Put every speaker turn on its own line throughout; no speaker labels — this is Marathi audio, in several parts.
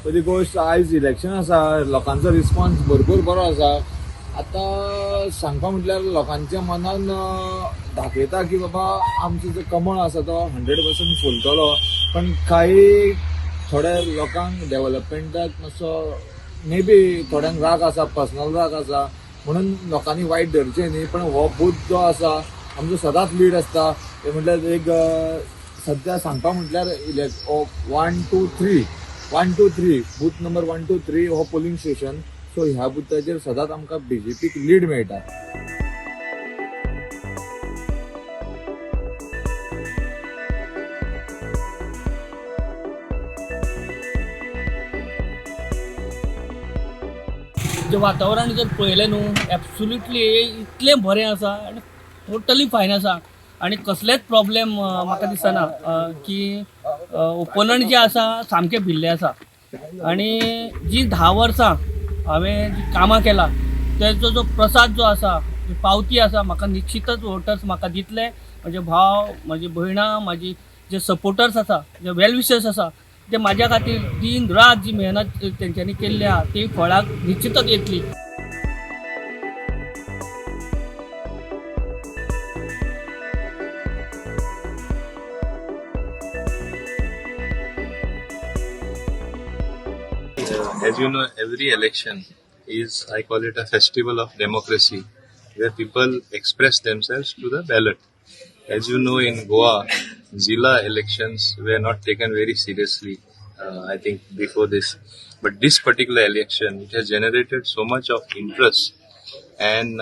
पहिली गोष्ट आयज इलेक्शन आसा, लोकांचो रिस्पॉन्स भरपूर बरो आसा. आतां सांगपा म्हटल्यार लोकांच्या मनान दाखयता की बाबा आमचो जो कमळ आसा तो 100% फुलतलो. पण काही थोड्या लोकांक डेव्हलपमेंटाक मातसो मे बी थोड्यांक राग आसा, पर्सनल राग आसा, म्हणून लोकांनी वायट धरचें न्ही. पण हो बूथ जो आसा आमचो सदांच लीड आसता. ते म्हटल्यार एक सध्या सांगपा म्हटल्यार 1 2 3 बूथ नंबर 1 2 3 हो पोलिंग स्टेशन. सो ह्या बुथाचेर सदांच आमकां बीजेपीक लीड मेळटा.
जे वातावरण जर पळयलें न्हू, एब्सोल्युटली इतलें बरें आसा आनी टोटली फायन आसा. आनी कसलेच प्रॉब्लेम म्हाका दिसना की ओपोनंट जे आसा सामके भिल्ले आसा. आनी जी 10 वर्सां हांवें जी कामां केला तेजो जो प्रसाद जो आसा, जी पावती आसा, म्हाका निश्चितच वोटर्स म्हाका दितले. म्हजे भाव, म्हजी भयणां, म्हाजी जे सपोर्टर्स आसा, जे वेल विशर्स आसा, ते म्हाज्या खातीर दिन रात जी मेहनत तेंच्यांनी केल्ली आहा ती फळाक निश्चितच येतली.
As you know, every election is, I call it a festival of democracy, where people express themselves to the ballot. As you know, in Goa, Zilla elections were not taken very seriously, I think, before this. But this particular election, it has generated so much of interest, and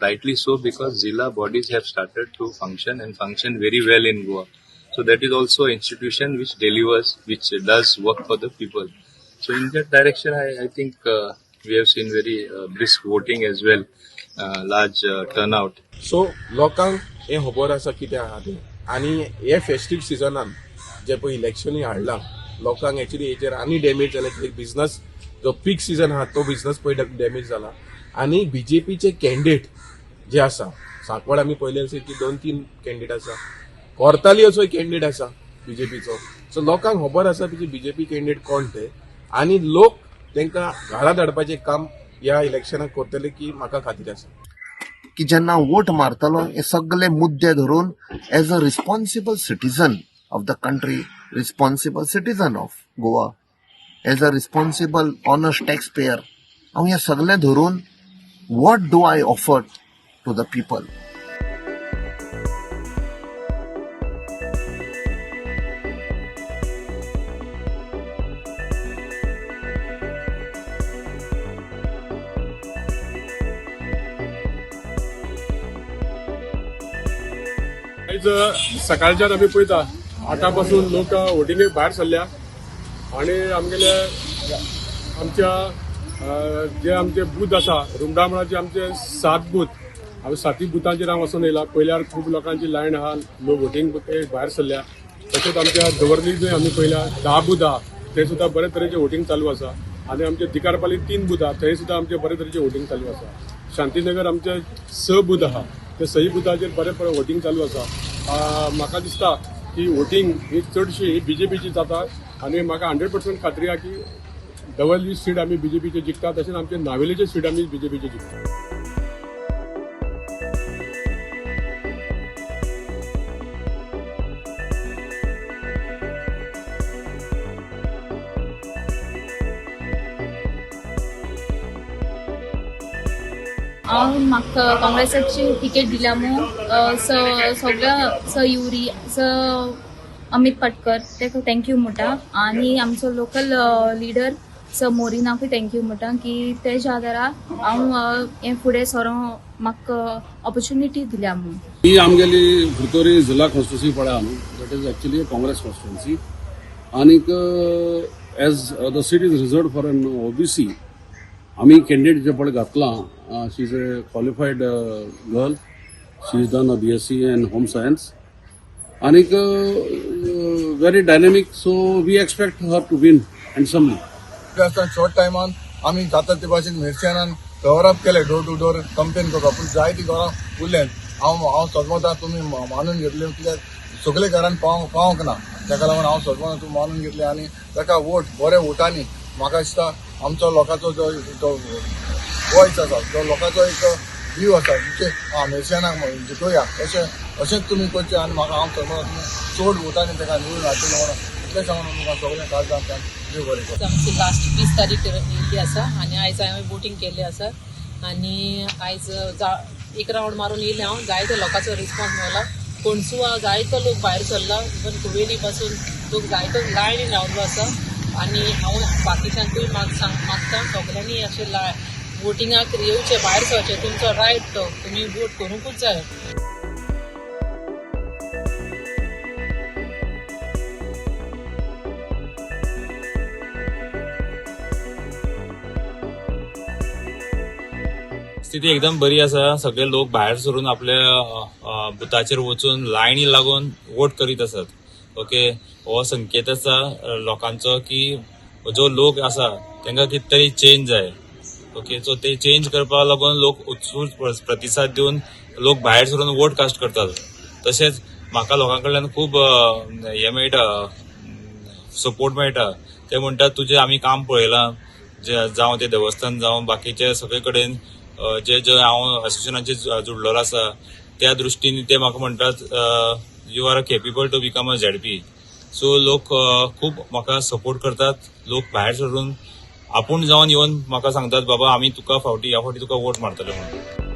rightly so, because Zilla bodies have started to function and function very well in Goa. So that is also an institution which delivers, which does work for the people. So in that direction, I think we have seen very brisk voting as well, large turnout.
So लोकांक हे खबर आसा कितें आहा तें. आनी हे फेस्टीव सिजनान जे पळय इलेक्शनूय हाडलां, लोकांक एक्चुअली हेचेर आनी डॅमेज जालें. बिझनस जो पीक सिजन आहा तो बिझनस पळय डॅमेज जाला. आनी बीजेपीचे कॅन्डिडेट जे आसा, सांकवाळ आमी पळयलें की 2-3 कॅन्डिडेट आसा, कोर्ताली असो कॅन्डिडेट आसा बीजेपीचो. सो लोकांक खबर आसा की बीजेपी कॅन्डिडेट कोण ते, आनी लोक तांकां घरा धाडपाचें काम ह्या इलेक्शनाक करतले की म्हाका खातीर आसा.
की जेन्ना वोट मारतलो हे सगळे मुद्दे धरून as a responsible citizen of the country, responsible citizen of Goa, as a responsible honest tax payer, हांव हे सगळे धरून what do I offer to the people.
आयज सकाळच्यान आमी पळयता 8 पासून लोक वोटिंगेक भायर सरल्या. आनी आमगेले आमच्या जे आमचे बूथ आसा, रुमडामळाचे आमचे 7 बूथ, हांवें 7 बुथांचेर हांव वचून येयला. पयल्यार खूब लोकांची लायन आहा, लोक वोटिंग भायर सरल्या. तशेंच आमच्या दवर्ली जंय आमी पळयल्या 10 बूथ आहा, थंय सुद्दां बरे तरेचे वोटिंग चालू आसा. आनी आमचे तिकारपाली 3 बूथ आहा, थंय सुद्दां आमचे बरे तरेचे वोटिंग चालू आसा. शांतीनगर आमचे 6 बूथ आहा, ते 6 बुथाचेर बरें वोटिंग चालू आसा. म्हाका दिसता की वोटिंग ही चडशी बीजेपीची जाता. आनी म्हाका 100% खात्री आहा की दवर्ली सीट आमी बीजेपीचे जिखता. तशेंच आमचे नावेलीचे सीट आमी बीजेपीचे जिखता.
हांव म्हाका काँग्रेसाची तिकेट दिल्या सगळ्या युरी अमित पाटकर ताका थँक्यू म्हणटा. आनी आमचो लोकल लिडर मोरिनाकूय थँक्यू म्हणटा की तेज्या आदारा हांव हें फुडें सरो म्हाका ऑपॉर्च्युनिटी दिल्या म्हणून.
ही आमगेली भितोरी जिल्हा कॉन्स्टिट्युन्सी पळय न्हू, that is actually Congress constituency. आनीक as the seat is reserve for an OBC, आमी कॅन्डिडेट जे पळय घातलां, she is a qualified girl, she is done a BSc in home science. आनीक very dynamic, so we expect her to win handsomely.
Short टायमान आमी जाता ते भाशेन मेरशेनान कव्हरअप केले, डोर टू डोर कंपेन करपाक. पूण जायतीं घरां उरलें. हांव सजमता तुमी मानून घेतले, कित्याक सगळे घरान पावोंक ना. ताका लागून हांव सजमता तूं मानून घेतले आनी ताका वोट बऱ्या वोटांनी म्हाका दिसता आमचो लोकांचो जो वॉयस आसा जो लोकांचो एक व्ह्यू आसा म्हणजे मेर्शेनाक जिखोया अशेंच तुमी करचें आनी म्हाका हांव समज चड वोटांनी ताका निवडून हाडटलो म्हणून इतलें सांगून तुमकां सगळें काळजांतल्यान देव बरें करूं.
आमची लास्ट 20 तारीख येयल्ली आसा आनी आयज हांवें वोटींग केल्लें आसा आनी आयज एक रावंड मारून येयलें हांव. जायत्या लोकांचो रिस्पॉन्स मेळ्ळा. कोणसुवा जायतो लोक भायर सरला. इवन कुवेली पासून लोक जायतो लायनीन रावल्लो आसा आनी हांव बाकीच्यांकूय मागता सगळ्यांनी अशें वोटिंगाक येवचें, भायर सरचें. तुमचो रायट तो, तुमी वोट करूंकूच जाय.
स्थिती एकदम बरी आसा. सगळे लोक भायर सरून आपल्या बुथाचेर वचून लायनी लागून वोट करीत आसात. ओके, हो संकेत आसा लोकांचो की जो लोक आसा तांकां कितें तरी चेंज जाय. ओके, सो ते चेंज करपाक लागून लोक उत्स्फूर्त प्रतिसाद दिवन लोक भायर सरून वोट कास्ट करतात. तशेंच म्हाका लोकां कडल्यान खूब हे मेळटा, सपोर्ट मेळटा. ते म्हणटात तुजें आमी काम पळयलां, जावं ते देवस्थान जावं बाकीचे सगळे कडेन जे हांव एसोसिएशनाचे जुडलेलो आसा त्या दृश्टीन ते म्हाका म्हणटात you are capable to become a ZP. So लोक खूब म्हाका सपोर्ट करतात. लोक भायर सरून आपूण जावन येवन म्हाका सांगतात बाबा आमी तुका ह्या फावटी तुका वोट मारतले म्हणून.